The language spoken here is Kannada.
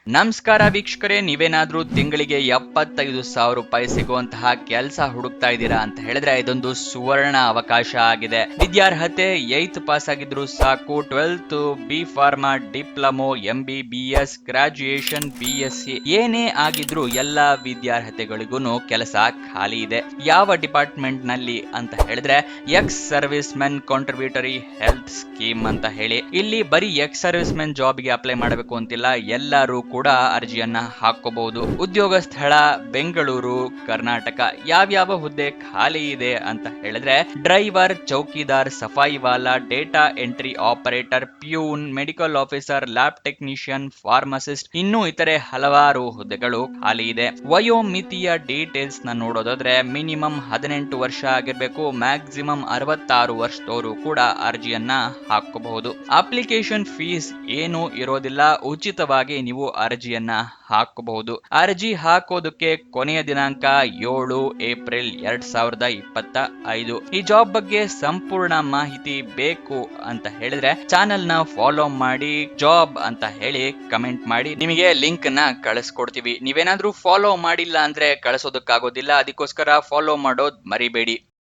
ನಮಸ್ಕಾರ ವೀಕ್ಷಕರೇ, ನೀವೇನಾದ್ರೂ ತಿಂಗಳಿಗೆ 75,000 ರೂಪಾಯಿ ಸಿಗುವಂತಹ ಕೆಲಸ ಹುಡುಕ್ತಾ ಇದ್ದೀರಾ ಅಂತ ಹೇಳಿದ್ರೆ ಇದೊಂದು ಸುವರ್ಣ ಅವಕಾಶ ಆಗಿದೆ. ವಿದ್ಯಾರ್ಹತೆ 8th ಪಾಸ್ ಆಗಿದ್ರು ಸಾಕು. 12th B pharma, diploma, MBBS, graduation, BSc ಏನೇ ಆಗಿದ್ರು ಎಲ್ಲಾ ವಿದ್ಯಾರ್ಹತೆಗಳಿಗೂ ಕೆಲಸ ಖಾಲಿ ಇದೆ. ಯಾವ ಡಿಪಾರ್ಟ್ಮೆಂಟ್ ನಲ್ಲಿ ಅಂತ ಹೇಳಿದ್ರೆ ex service men contributory health scheme ಅಂತ ಹೇಳಿ. ಇಲ್ಲಿ ಬರೀ ಎಕ್ಸ್ ಸರ್ವಿಸ್ ಮೆನ್ ಜಾಬ್ಗೆ ಅಪ್ಲೈ ಮಾಡಬೇಕು ಅಂತಿಲ್ಲ, ಎಲ್ಲರೂ ಕೂಡ ಅರ್ಜಿಯನ್ನ ಹಾಕೋಬಹುದು. ಉದ್ಯೋಗ ಸ್ಥಳ ಬೆಂಗಳೂರು, ಕರ್ನಾಟಕ. ಯಾವ್ಯಾವ ಹುದ್ದೆ ಖಾಲಿ ಇದೆ ಅಂತ ಹೇಳಿದ್ರೆ ಡ್ರೈವರ್, ಚೌಕಿದಾರ್, ಸಫಾಯಿ Vala, data entry operator, peon, medical officer, lab technician, pharmacist, ಇನ್ನೂ ಇತರೆ ಹಲವಾರು ಹುದ್ದೆಗಳು ಖಾಲಿ ಇದೆ. ವಯೋಮಿತಿಯ ಡೀಟೇಲ್ಸ್ ನ ನೋಡೋದಾದ್ರೆ ಮಿನಿಮಮ್ 18 ವರ್ಷ ಆಗಿರ್ಬೇಕು, ಮ್ಯಾಕ್ಸಿಮಮ್ 66 ವರ್ಷದವರು ಕೂಡ ಅರ್ಜಿಯನ್ನ ಹಾಕಬಹುದು. ಅಪ್ಲಿಕೇಶನ್ ಫೀಸ್ ಏನು ಇರೋದಿಲ್ಲ, ಉಚಿತವಾಗಿ ನೀವು ಅರ್ಜಿಯನ್ನ ಹಾಕಬಹುದು. ಅರ್ಜಿ ಹಾಕೋದಕ್ಕೆ ಕೊನೆಯ ದಿನಾಂಕ 7 ಏಪ್ರಿಲ್ 2025. ಈ ಜಾಬ್ ಬಗ್ಗೆ ಸಂಪೂರ್ಣ ಮಾಹಿತಿ ಬೇಕು ಅಂತ ಹೇಳಿದ್ರೆ ಚಾನೆಲ್ ನ ಫಾಲೋ ಮಾಡಿ, ಜಾಬ್ ಅಂತ ಹೇಳಿ ಕಮೆಂಟ್ ಮಾಡಿ, ನಿಮಗೆ ಲಿಂಕ್ ನ ಕಳಿಸ್ಕೊಡ್ತೀವಿ. ನೀವೇನಾದ್ರೂ ಫಾಲೋ ಮಾಡಿಲ್ಲ ಅಂದ್ರೆ ಕಳಿಸೋದಕ್ಕಾಗೋದಿಲ್ಲ, ಅದಕ್ಕೋಸ್ಕರ ಫಾಲೋ ಮಾಡೋದ್ ಮರಿಬೇಡಿ.